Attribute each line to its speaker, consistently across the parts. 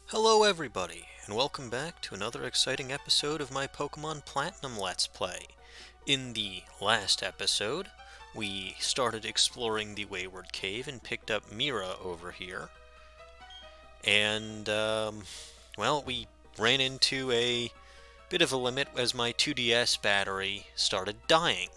Speaker 1: Hello everybody, and welcome back to another exciting episode of my Pokemon Platinum Let's Play. In the last episode, we started exploring the Wayward Cave and picked up Mira over here. And, well, we ran into a bit of a limit as my 2DS battery started dying.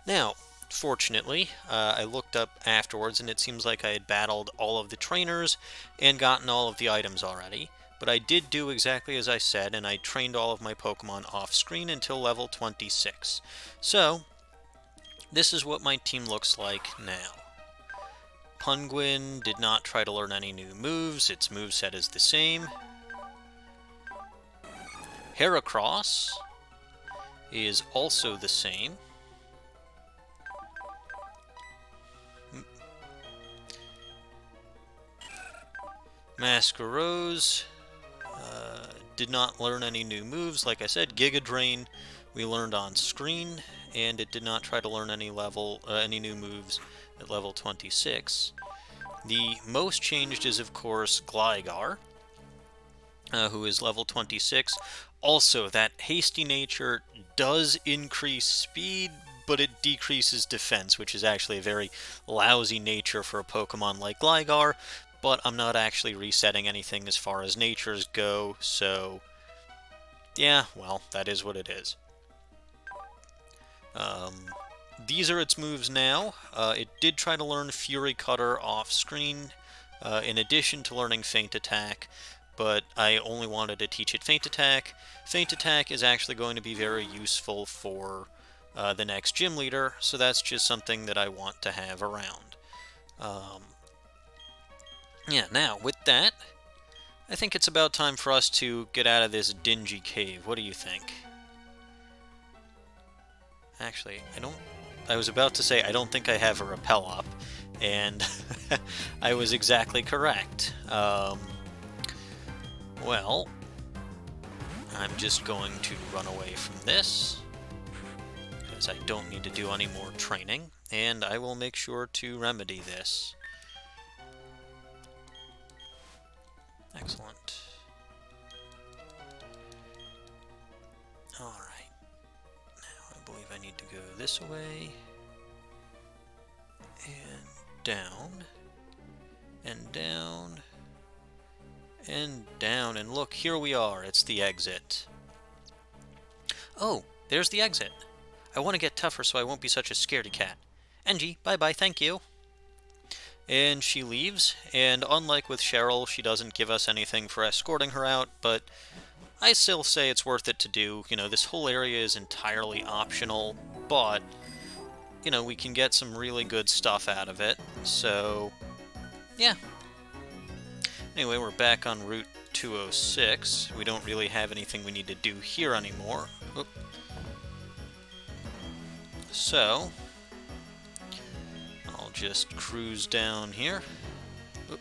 Speaker 1: Now, fortunately, I looked up afterwards and it seems like I had battled all of the trainers and gotten all of the items already. But I did do exactly as I said, and I trained all of my Pokemon off-screen until level 26. So, this is what my team looks like now. Punguin did not try to learn any new moves, its moveset is the same. Heracross is also the same. Masquerose did not learn any new moves. Like I said, Giga Drain we learned on screen, and it did not try to learn any new moves at level 26. The most changed is, of course, Gligar, who is level 26. Also, that hasty nature does increase speed, but it decreases defense, which is actually a very lousy nature for a Pokemon like Gligar, but I'm not actually resetting anything as far as natures go, so yeah, well, that is what it is. These are its moves now. It did try to learn Fury Cutter off-screen, in addition to learning Feint Attack, but I only wanted to teach it Feint Attack. Feint Attack is actually going to be very useful for the next gym leader, so that's just something that I want to have around. Yeah, now, with that, I think it's about time for us to get out of this dingy cave. What do you think? Actually, I was about to say I don't think I have a repel up, and I was exactly correct. Well, I'm just going to run away from this, because I don't need to do any more training, and I will make sure to remedy this. Excellent. Alright. Now I believe I need to go this way. And down. And down. And down. And look, here we are. It's the exit. Oh, there's the exit. I want to get tougher so I won't be such a scaredy cat. Angie, bye-bye, thank you. And she leaves, and unlike with Cheryl, she doesn't give us anything for escorting her out, but I still say it's worth it to do. You know, this whole area is entirely optional, but, you know, we can get some really good stuff out of it, so, yeah. Anyway, we're back on Route 206. We don't really have anything we need to do here anymore. Oop. So, I'll just cruise down here. Oop.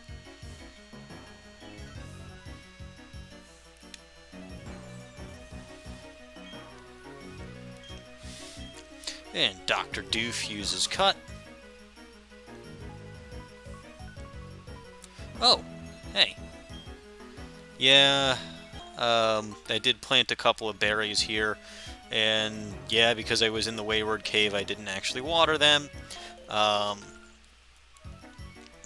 Speaker 1: And Dr. Doof uses Cut. Oh, hey. Yeah, I did plant a couple of berries here, and yeah, because I was in the Wayward Cave, I didn't actually water them.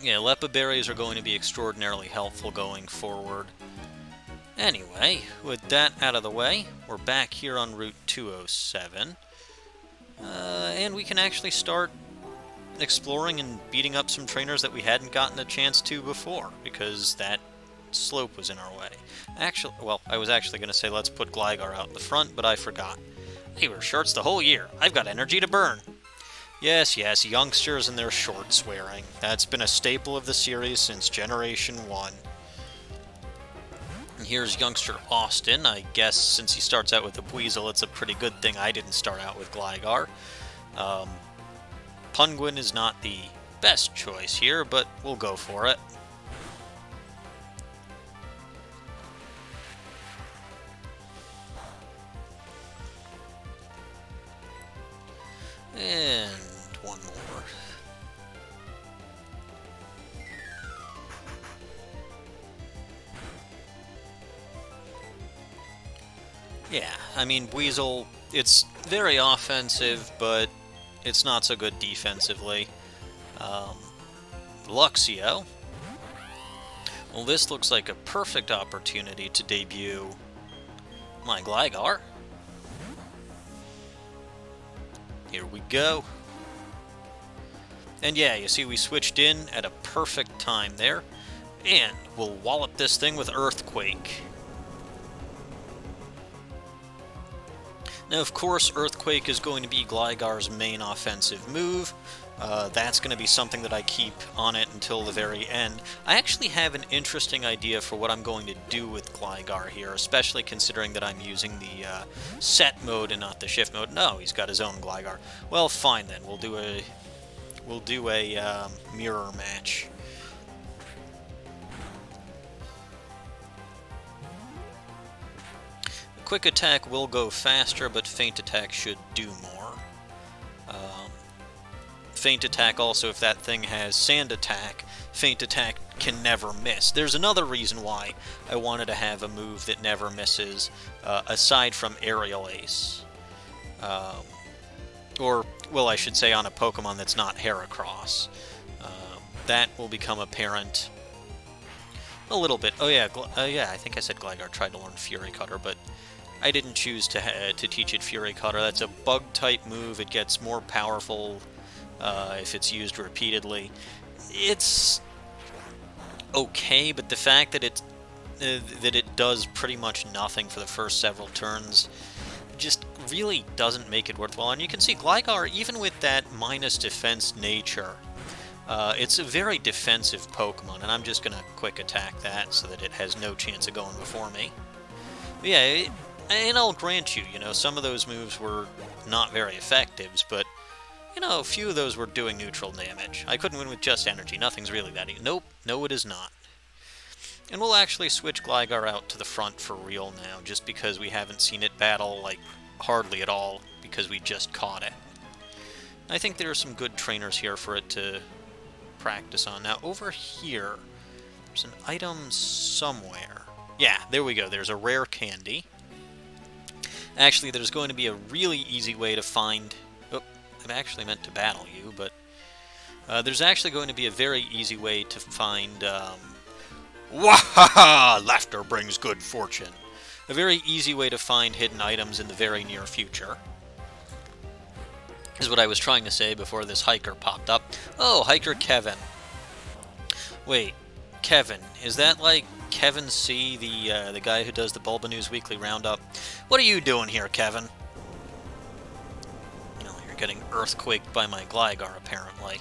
Speaker 1: Yeah, Lepa berries are going to be extraordinarily helpful going forward. Anyway, with that out of the way, we're back here on Route 207. And we can actually start exploring and beating up some trainers that we hadn't gotten a chance to before, because that slope was in our way. Actually, well, I was actually going to say let's put Gligar out in the front, but I forgot. I wear shorts the whole year. I've got energy to burn. Yes, yes, youngsters and their short swearing. That's been a staple of the series since Generation 1. And here's youngster Austin. I guess since he starts out with a Buizel, it's a pretty good thing I didn't start out with Gligar. Punguin is not the best choice here, but we'll go for it. And one more. Yeah, I mean, Weasel, it's very offensive, but it's not so good defensively. Um, Luxio. Well, this looks like a perfect opportunity to debut my Gligar. Here we go. And yeah, you see we switched in at a perfect time there. And we'll wallop this thing with Earthquake. Now, of course, Earthquake is going to be Gligar's main offensive move. That's going to be something that I keep on it until the very end. I actually have an interesting idea for what I'm going to do with Gligar here, especially considering that I'm using the set mode and not the shift mode. No, he's got his own Gligar. Well, fine then. We'll do a mirror match. Quick Attack will go faster, but Feint Attack should do more. Feint Attack also, if that thing has Sand Attack, Feint Attack can never miss. There's another reason why I wanted to have a move that never misses, aside from Aerial Ace. Or, well, I should say on a Pokemon that's not Heracross. That will become apparent a little bit. Oh yeah, yeah, I think I said Gligar tried to learn Fury Cutter, but I didn't choose to teach it Fury Cutter. That's a Bug-type move. It gets more powerful if it's used repeatedly. It's okay, but the fact that it does pretty much nothing for the first several turns just really doesn't make it worthwhile. And you can see Gligar, even with that minus defense nature, it's a very defensive Pokemon, and I'm just going to quick attack that so that it has no chance of going before me. But yeah, and I'll grant you, some of those moves were not very effective, but, a few of those were doing neutral damage. I couldn't win with just energy. Nothing's really that easy. Nope, no it is not. And we'll actually switch Gligar out to the front for real now, just because we haven't seen it battle, like, hardly at all, because we just caught it. I think there are some good trainers here for it to practice on. Now, over here, there's an item somewhere. Yeah, there we go. There's a rare candy. Actually, there's going to be a really easy way to find... Oh, I actually meant to battle you, but... there's actually going to be a very easy way to find... Wahaha! Laughter brings good fortune. A very easy way to find hidden items in the very near future. Is what I was trying to say before this hiker popped up. Oh, hiker Kevin. Wait, Kevin. Is that like Kevin C., the guy who does the Bulba News Weekly Roundup? What are you doing here, Kevin? You're getting earthquaked by my Gligar, apparently.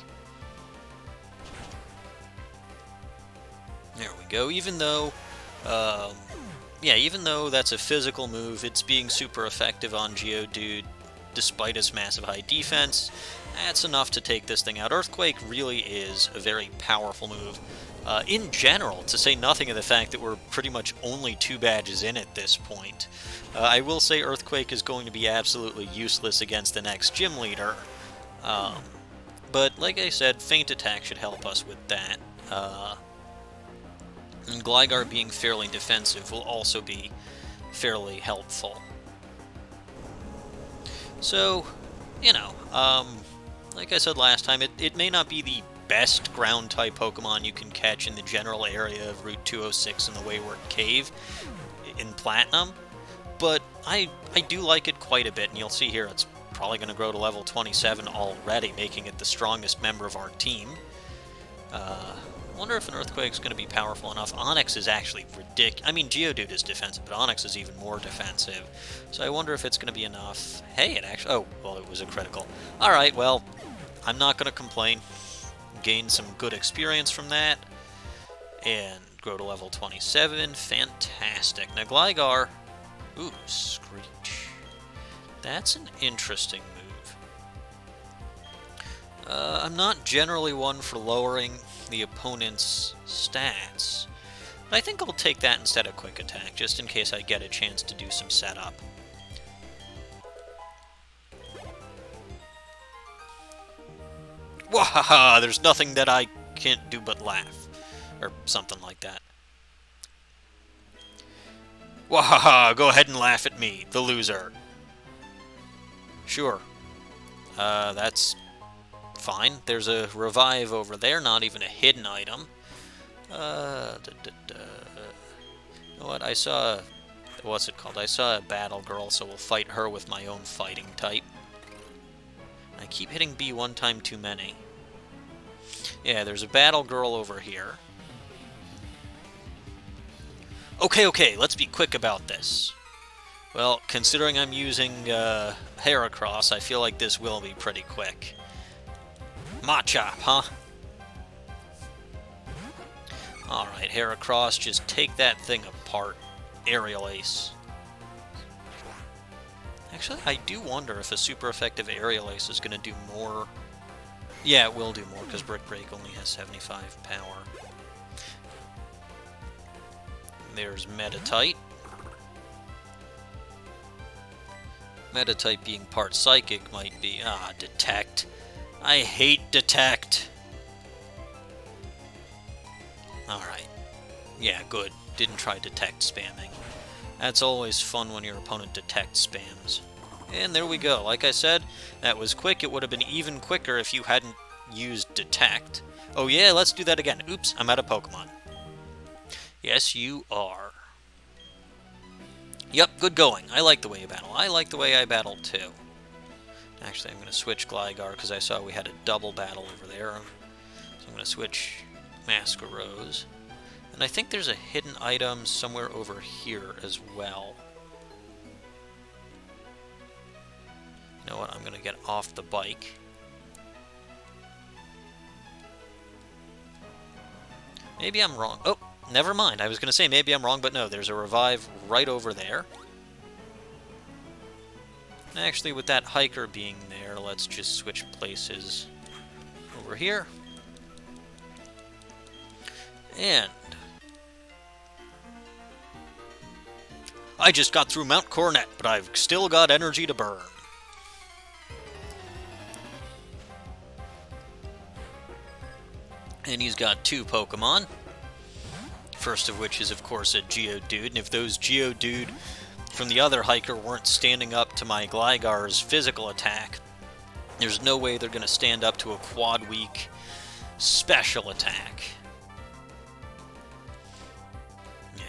Speaker 1: There we go. Even though, even though that's a physical move, it's being super effective on Geodude, despite its massive high defense. That's enough to take this thing out. Earthquake really is a very powerful move. In general, to say nothing of the fact that we're pretty much only 2 badges in at this point. I will say Earthquake is going to be absolutely useless against the next gym leader. But like I said, Feint Attack should help us with that. And Gligar being fairly defensive will also be fairly helpful. So, like I said last time, it may not be the best ground-type Pokemon you can catch in the general area of Route 206 in the Wayward Cave in Platinum, but I do like it quite a bit, and you'll see here it's probably going to grow to level 27 already, making it the strongest member of our team. I wonder if an Earthquake's going to be powerful enough. Onix is actually ridiculous. I mean, Geodude is defensive, but Onix is even more defensive. So I wonder if it's going to be enough. Hey, it actually... Oh, well, it was a critical. Alright, well, I'm not going to complain. Gain some good experience from that. And grow to level 27. Fantastic. Now, Gligar... Ooh, Screech. That's an interesting move. I'm not generally one for lowering the opponent's stats, but I think I'll take that instead of Quick Attack, just in case I get a chance to do some setup. Wahaha! There's nothing that I can't do but laugh. Or something like that. Wahaha, go ahead and laugh at me, the loser. Sure. That's fine. There's a revive over there, not even a hidden item. You know what? I saw... What's it called? I saw a battle girl, so we'll fight her with my own fighting type. I keep hitting B one time too many. Yeah, there's a battle girl over here. Okay, let's be quick about this. Well, considering I'm using Heracross, I feel like this will be pretty quick. Machop, huh? Alright, Heracross, just take that thing apart. Aerial Ace. Actually, I do wonder if a super effective Aerial Ace is going to do more. Yeah, it will do more, because Brick Break only has 75 power. There's Metatite. Metatite being part Psychic might be... Detect. I hate Detect. Alright. Yeah, good. Didn't try Detect spamming. That's always fun when your opponent Detect spams. And there we go. Like I said, that was quick. It would have been even quicker if you hadn't used Detect. Oh yeah, let's do that again. Oops, I'm out of Pokemon. Yes, you are. Yep, good going. I like the way you battle. I like the way I battle, too. Actually, I'm going to switch Gligar, because I saw we had a double battle over there. So I'm going to switch Masquerose. And I think there's a hidden item somewhere over here as well. You know what? I'm going to get off the bike. Maybe I'm wrong. Oh, never mind. I was going to say maybe I'm wrong, but no. There's a revive right over there. Actually, with that hiker being there, let's just switch places over here. And I just got through Mount Coronet, but I've still got energy to burn. And he's got 2 Pokemon. First of which is, of course, a Geodude. And if those Geodude from the other hiker weren't standing up to my Gligar's physical attack, there's no way they're going to stand up to a quad-weak special attack. Yeah.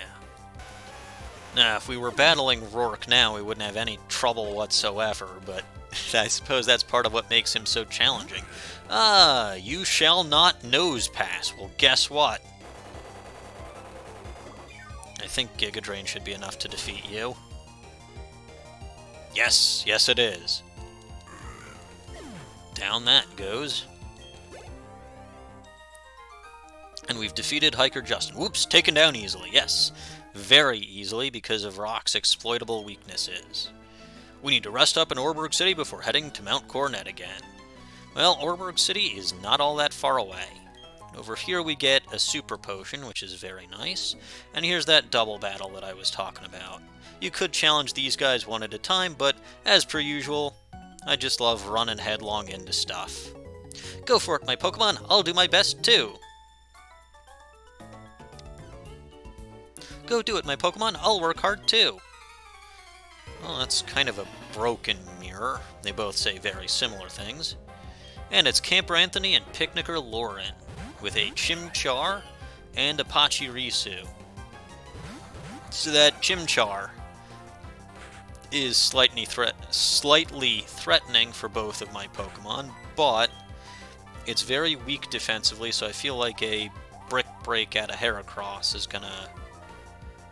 Speaker 1: Now, if we were battling Rourke now, we wouldn't have any trouble whatsoever, but I suppose that's part of what makes him so challenging. You shall not nose pass. Well, guess what? I think Giga Drain should be enough to defeat you. Yes, it is. Down that goes. And we've defeated Hiker Justin. Whoops, taken down easily, yes. Very easily because of Rock's exploitable weaknesses. We need to rest up in Orberg City before heading to Mount Coronet again. Well, Orberg City is not all that far away. Over here we get a super potion, which is very nice. And here's that double battle that I was talking about. You could challenge these guys one at a time, but as per usual, I just love running headlong into stuff. Go for it, my Pokemon. I'll do my best, too. Go do it, my Pokemon. I'll work hard, too. Well, that's kind of a broken mirror. They both say very similar things. And it's Camper Anthony and Picnicker Lauren, with a Chimchar and a Pachirisu. So that Chimchar is slightly threatening for both of my Pokemon, but it's very weak defensively, so I feel like a Brick Break out of Heracross is gonna...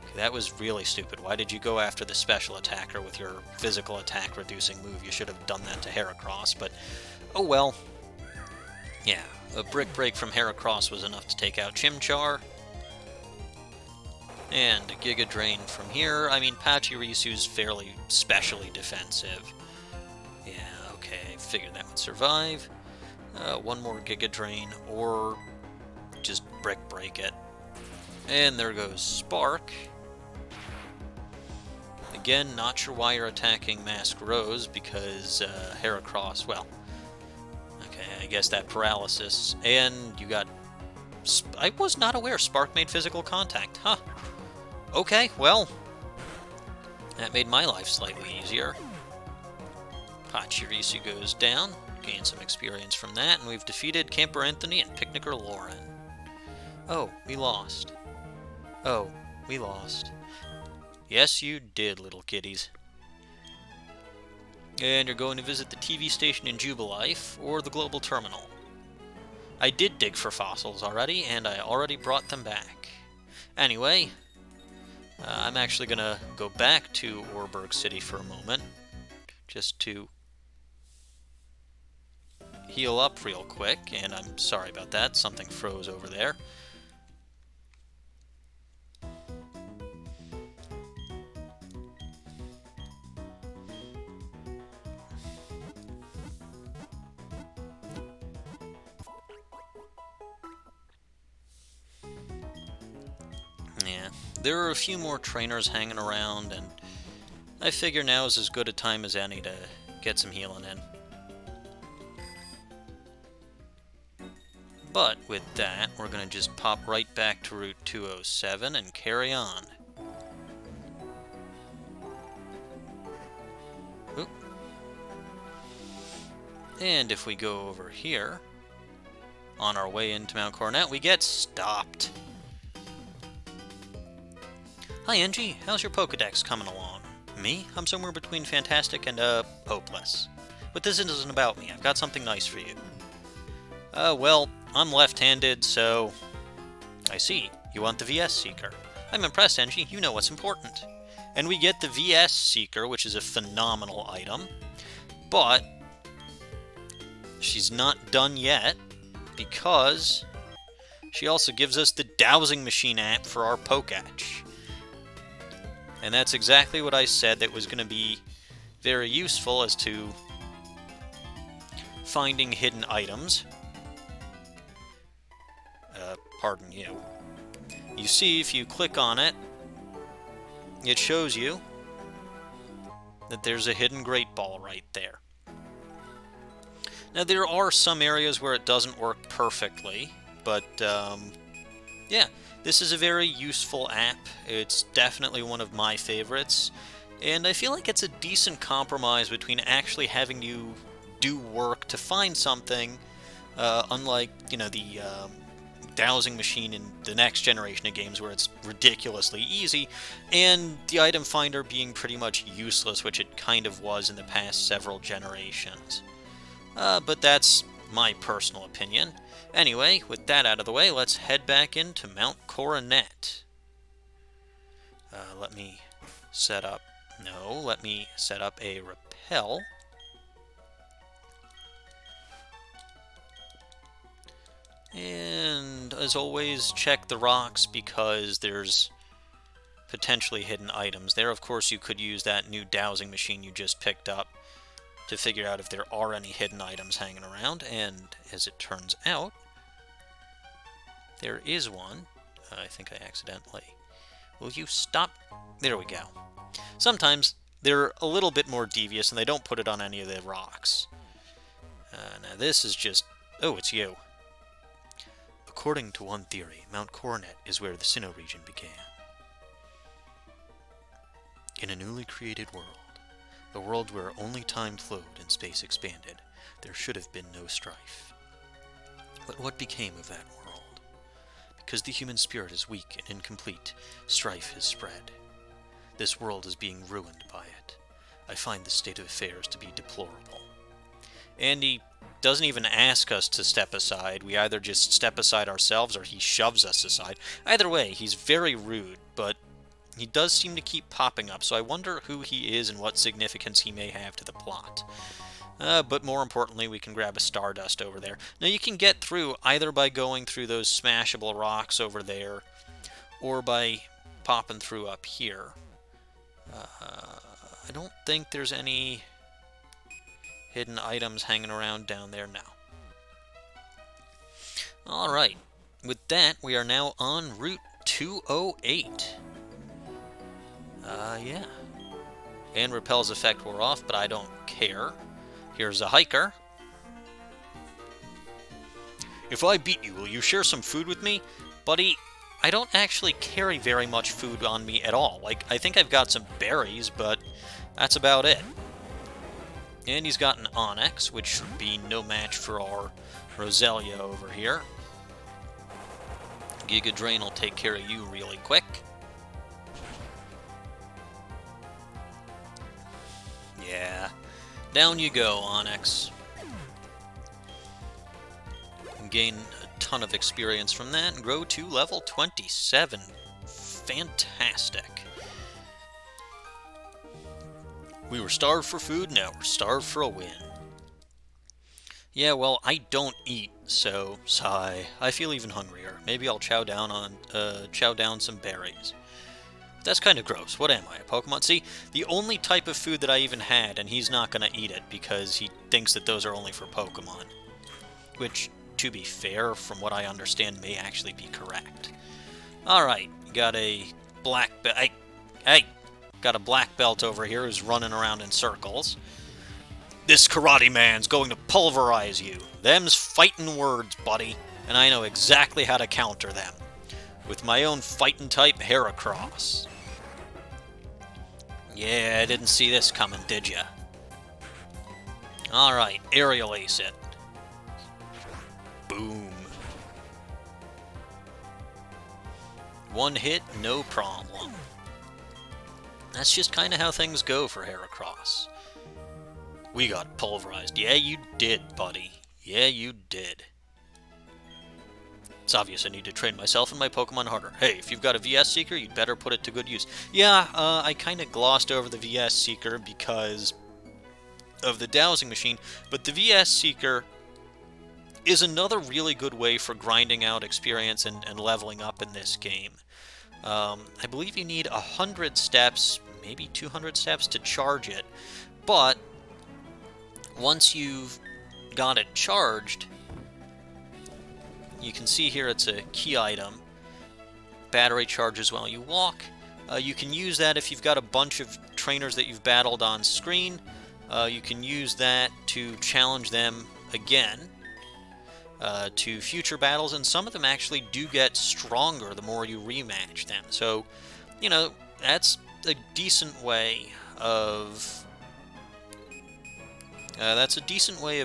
Speaker 1: Okay, that was really stupid. Why did you go after the special attacker with your physical attack reducing move? You should have done that to Heracross, but oh well. Yeah, a Brick Break from Heracross was enough to take out Chimchar. And a Giga Drain from here. I mean, Pachirisu's fairly specially defensive. Yeah, okay, I figured that would survive. One more Giga Drain, or just Brick Break it. And there goes Spark. Again, not sure why you're attacking Masquerose, because Heracross, well... Okay, I guess that paralysis. And you got... I was not aware Spark made physical contact. Huh. Okay, well... That made my life slightly easier. Pachirisu goes down, gain some experience from that, and we've defeated Camper Anthony and Picnicker Lauren. Oh, we lost. Oh, we lost. Yes, you did, little kiddies. And you're going to visit the TV station in Jubilife, or the Global Terminal. I did dig for fossils already, and I already brought them back. Anyway, I'm actually going to go back to Wayward City for a moment, just to heal up real quick, and I'm sorry about that, something froze over there. Yeah, there are a few more trainers hanging around, and I figure now is as good a time as any to get some healing in. But with that, we're going to just pop right back to Route 207 and carry on. Oop. And if we go over here, on our way into Mount Coronet, we get stopped. Hi, Angie. How's your Pokedex coming along? Me? I'm somewhere between fantastic and, hopeless. But this isn't about me. I've got something nice for you. Well, I'm left-handed, so... I see. You want the VS Seeker. I'm impressed, Angie. You know what's important. And we get the VS Seeker, which is a phenomenal item. But... she's not done yet, because... she also gives us the Dowsing Machine app for our Pokach. And that's exactly what I said that was going to be very useful as to finding hidden items. Pardon you. You see, if you click on it, it shows you that there's a hidden Great Ball right there. Now, there are some areas where it doesn't work perfectly, but, yeah. This is a very useful app. It's definitely one of my favorites, and I feel like it's a decent compromise between actually having you do work to find something, unlike, you know, the Dowsing Machine in the next generation of games where it's ridiculously easy, and the item finder being pretty much useless, which it kind of was in the past several generations. But that's my personal opinion. Anyway, with that out of the way, let's head back into Mount Coronet. Let me set up a repel. And, as always, check the rocks because there's potentially hidden items there. Of course, you could use that new Dowsing Machine you just picked up to figure out if there are any hidden items hanging around, and as it turns out, there is one. I think I accidentally... Will you stop? There we go. Sometimes they're a little bit more devious and they don't put it on any of the rocks. Now this is just... Oh, it's you. According to one theory, Mount Coronet is where the Sinnoh region began. In a newly created world, a world where only time flowed and space expanded, there should have been no strife. But what became of that world? Because the human spirit is weak and incomplete, strife has spread. This world is being ruined by it. I find the state of affairs to be deplorable. And he doesn't even ask us to step aside. We either just step aside ourselves or he shoves us aside. Either way, he's very rude, but he does seem to keep popping up, so I wonder who he is and what significance he may have to the plot. But more importantly, we can grab a Stardust over there. Now, you can get through either by going through those smashable rocks over there, or by popping through up here. I don't think there's any hidden items hanging around down there now. Alright, with that, we are now on Route 208. Yeah. And Repel's effect wore off, but I don't care. Here's a hiker. If I beat you, will you share some food with me? Buddy, I don't actually carry very much food on me at all. Like, I think I've got some berries, but that's about it. And he's got an Onyx, which should be no match for our Roselia over here. Giga Drain will take care of you really quick. Yeah. Down you go, Onyx. Gain a ton of experience from that and grow to level 27. Fantastic. We were starved for food, now we're starved for a win. Yeah, well, I don't eat, so sigh. I feel even hungrier. Maybe I'll chow down some berries. But that's kind of gross. What am I, a Pokemon? See, the only type of food that I even had, and he's not going to eat it because he thinks that those are only for Pokemon. Which, to be fair, from what I understand, may actually be correct. Alright, got a black belt. Hey! Got a black belt over here who's running around in circles. This karate man's going to pulverize you. Them's fightin' words, buddy, and I know exactly how to counter them. With my own fightin' type Heracross. Yeah, I didn't see this coming, did ya? Alright, Aerial Ace it. Boom. One hit, no problem. That's just kind of how things go for Heracross. We got pulverized. Yeah, you did, buddy. Yeah, you did. It's obvious I need to train myself and my Pokemon harder. Hey, if you've got a VS Seeker, you'd better put it to good use. Yeah, I kind of glossed over the VS Seeker because of the dowsing machine, but the VS Seeker is another really good way for grinding out experience and leveling up in this game. I believe you need 100 steps, maybe 200 steps to charge it, but once you've got it charged, you can see here it's a key item. Battery charges while you walk. You can use that if you've got a bunch of trainers that you've battled on screen. You can use that to challenge them again to future battles, and some of them actually do get stronger the more you rematch them. So, you know, that's a decent way of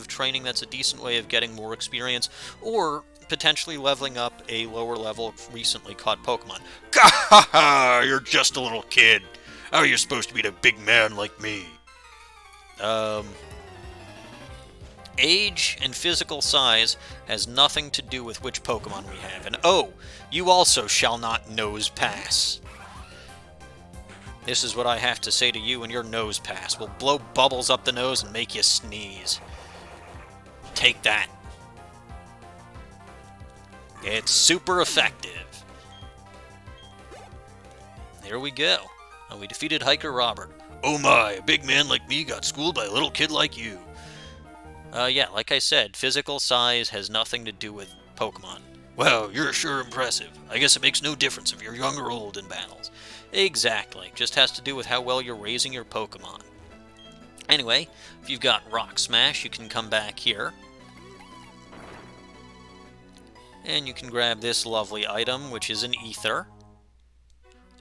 Speaker 1: training. That's a decent way of getting more experience, or potentially leveling up a lower level recently caught Pokemon. Gah! You're just a little kid. How are you supposed to beat a big man like me? Age and physical size has nothing to do with which Pokemon we have. And oh, you also shall not nose pass. This is what I have to say to you and your nose pass. We'll blow bubbles up the nose and make you sneeze. Take that. It's super effective. There we go. And we defeated Hiker Robert. Oh my, a big man like me got schooled by a little kid like you. Yeah, like I said, physical size has nothing to do with Pokemon. Wow, you're sure impressive. I guess it makes no difference if you're young or old in battles. Exactly, just has to do with how well you're raising your Pokemon. Anyway, if you've got Rock Smash, you can come back here. And you can grab this lovely item, which is an Ether.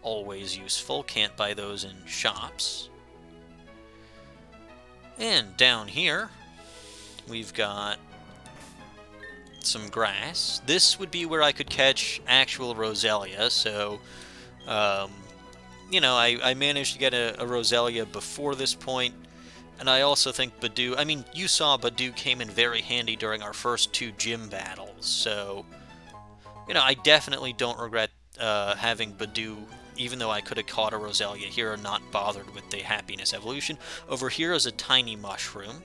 Speaker 1: Always useful, can't buy those in shops. And down here, we've got some grass. This would be where I could catch actual Roselia, so, you know, I managed to get a Roselia before this point, and I also think Badoo, I mean, you saw Badoo came in very handy during our first 2 gym battles, so, you know, I definitely don't regret having Badoo, even though I could have caught a Roselia here and not bothered with the Happiness evolution. Over here is a tiny mushroom.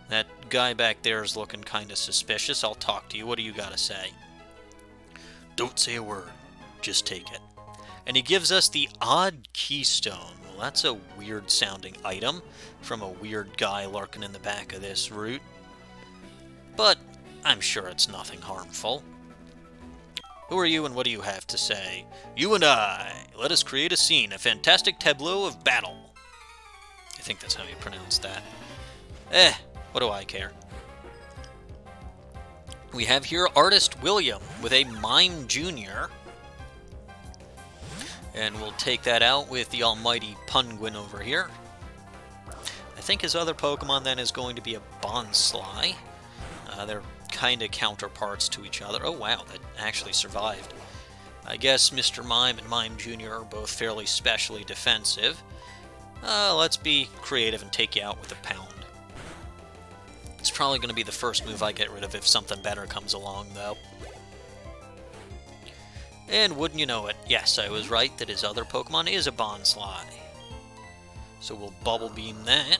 Speaker 1: That guy back there is looking kind of suspicious. I'll talk to you. What do you got to say? Don't say a word. Just take it. And he gives us the odd keystone. Well, that's a weird-sounding item from a weird guy lurking in the back of this route. But I'm sure it's nothing harmful. Who are you and what do you have to say? You and I. Let us create a scene. A fantastic tableau of battle. I think that's how you pronounce that. What do I care? We have here Artist William with a Mime Jr. And we'll take that out with the almighty Punguin over here. I think his other Pokemon then is going to be a Bonsly. They're kind of counterparts to each other. Oh wow, that actually survived. I guess Mr. Mime and Mime Jr. are both fairly specially defensive. Let's be creative and take you out with a Pound. It's probably going to be the first move I get rid of if something better comes along, though. And wouldn't you know it, yes, I was right that his other Pokemon is a Bonsly. So we'll Bubble Beam that.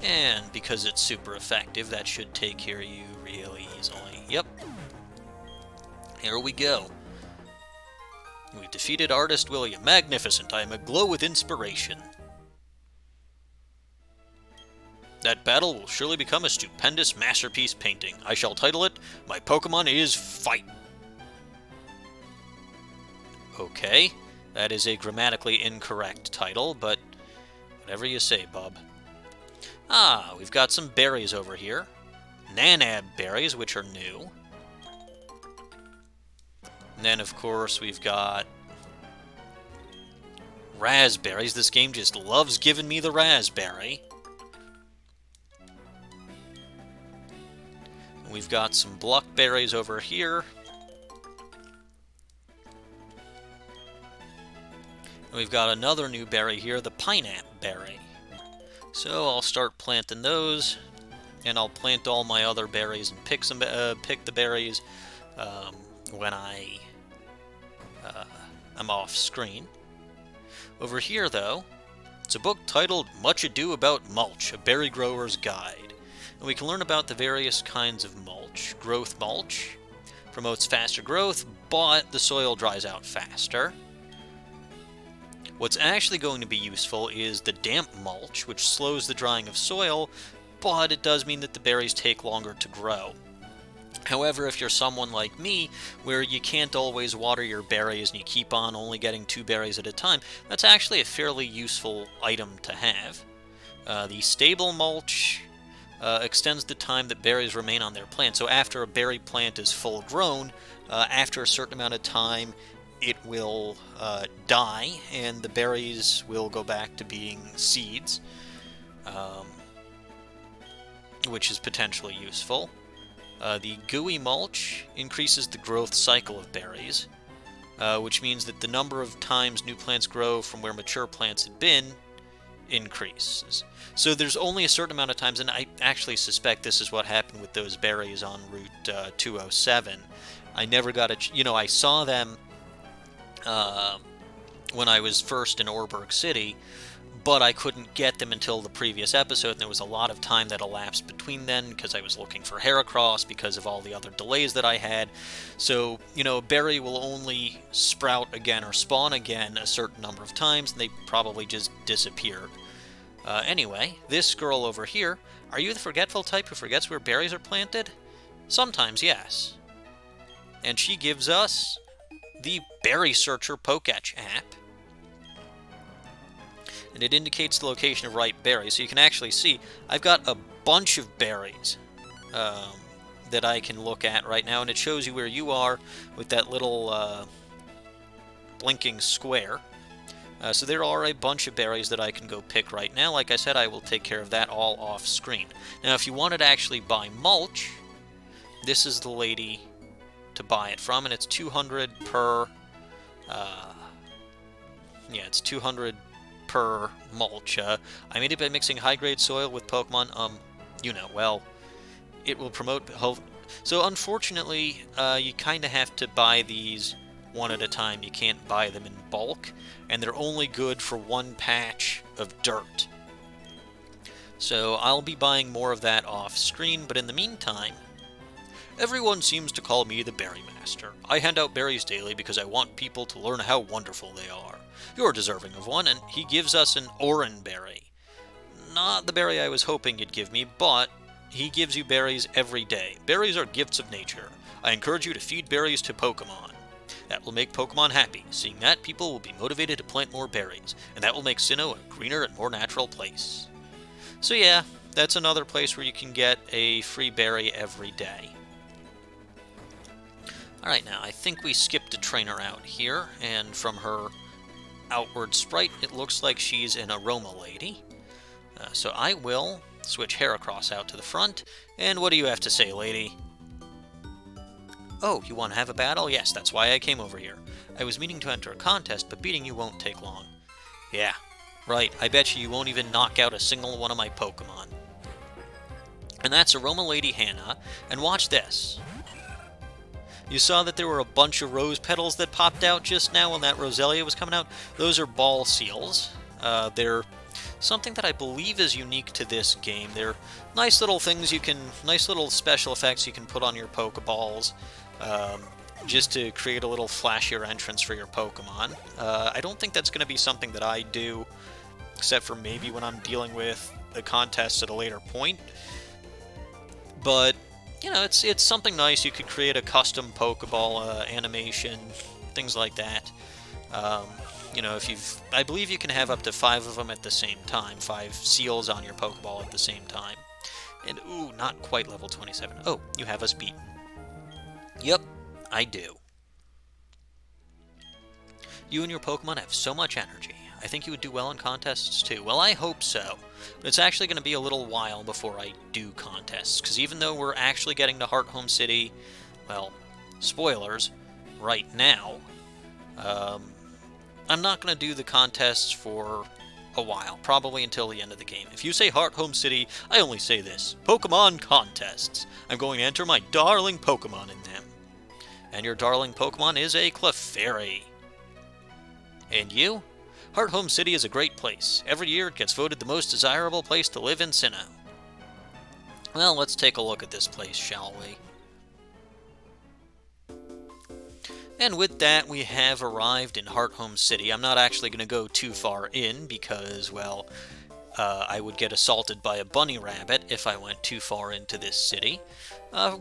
Speaker 1: And because it's super effective, that should take care of you really easily. Yep. Here we go. We defeated Artist William. Magnificent. I am aglow with inspiration. That battle will surely become a stupendous masterpiece painting. I shall title it, My Pokemon is Fight. Okay, that is a grammatically incorrect title, but whatever you say, bub. Ah, we've got some berries over here. Nanab berries, which are new. And then, of course, we've got raspberries. This game just loves giving me the raspberry. We've got some Bluckberries over here. And we've got another new berry here, the Pineapple Berry. So I'll start planting those, and I'll plant all my other berries and pick the berries when I'm off screen. Over here, though, it's a book titled Much Ado About Mulch, a Berry Grower's Guide. And we can learn about the various kinds of mulch. Growth mulch promotes faster growth, but the soil dries out faster. What's actually going to be useful is the damp mulch, which slows the drying of soil, but it does mean that the berries take longer to grow. However, if you're someone like me, where you can't always water your berries and you keep on only getting 2 berries at a time, that's actually a fairly useful item to have. The stable mulch extends the time that berries remain on their plant. So after a berry plant is full grown, after a certain amount of time, it will die, and the berries will go back to being seeds, which is potentially useful. The gooey mulch increases the growth cycle of berries, which means that the number of times new plants grow from where mature plants had been increases. So there's only a certain amount of times, and I actually suspect this is what happened with those berries on Route 207. I never got I saw them when I was first in Wayward City, but I couldn't get them until the previous episode, and there was a lot of time that elapsed between then because I was looking for Heracross because of all the other delays that I had. So, a berry will only sprout again or spawn again a certain number of times, and they probably just disappeared. Anyway, this girl over here, are you the forgetful type who forgets where berries are planted? Sometimes, yes. And she gives us the Berry Searcher Poketch app. And it indicates the location of ripe berries. So you can actually see I've got a bunch of berries that I can look at right now, and it shows you where you are with that little blinking square. So there are a bunch of berries that I can go pick right now. Like I said, I will take care of that all off screen. Now, if you wanted to actually buy mulch, this is the lady to buy it from, and it's 200 per... it's 200 per mulch. I made it by mixing high-grade soil with Pokemon, it will promote... So, unfortunately, you kind of have to buy these one at a time. You can't buy them in bulk, and they're only good for one patch of dirt. So, I'll be buying more of that off-screen, but in the meantime, everyone seems to call me the Berry Master. I hand out berries daily because I want people to learn how wonderful they are. You're deserving of one, and he gives us an Oran Berry. Not the berry I was hoping you'd give me, but he gives you berries every day. Berries are gifts of nature. I encourage you to feed berries to Pokemon. That will make Pokemon happy. Seeing that, people will be motivated to plant more berries, and that will make Sinnoh a greener and more natural place. So yeah, that's another place where you can get a free berry every day. Alright, now I think we skipped a trainer out here, and from her outward sprite, it looks like she's an aroma lady. So I will switch Heracross out to the front, and what do you have to say, lady? Oh, you want to have a battle? Yes, that's why I came over here. I was meaning to enter a contest, but beating you won't take long. Yeah, right, I bet you won't even knock out a single one of my Pokemon. And that's Aroma Lady Hannah, and watch this. You saw that there were a bunch of rose petals that popped out just now when that Roselia was coming out? Those are ball seals. They're something that I believe is unique to this game. They're nice little things nice little special effects you can put on your Pokeballs, just to create a little flashier entrance for your Pokemon. I don't think that's going to be something that I do, except for maybe when I'm dealing with the contest at a later point. But you know, it's something nice. You could create a custom Pokeball animation, things like that. You know, I believe you can have up to 5 of them at the same time, 5 seals on your Pokeball at the same time. And ooh, not quite level 27. Oh, you have us beaten. Yep, I do. You and your Pokemon have so much energy. I think you would do well in contests too. Well, I hope so. But it's actually going to be a little while before I do contests, because even though we're actually getting to Hearthome City, well, spoilers, right now, I'm not going to do the contests for a while, probably until the end of the game. If you say Hearthome City, I only say this: Pokemon contests. I'm going to enter my darling Pokemon in them. And your darling Pokemon is a Clefairy. And you? Hearthome City is a great place. Every year it gets voted the most desirable place to live in Sinnoh. Well, let's take a look at this place, shall we? And with that, we have arrived in Hearthome City. I'm not actually going to go too far in because, well, I would get assaulted by a bunny rabbit if I went too far into this city.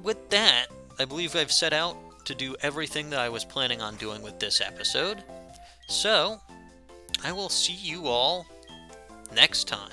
Speaker 1: With that, I believe I've set out to do everything that I was planning on doing with this episode. So I will see you all next time.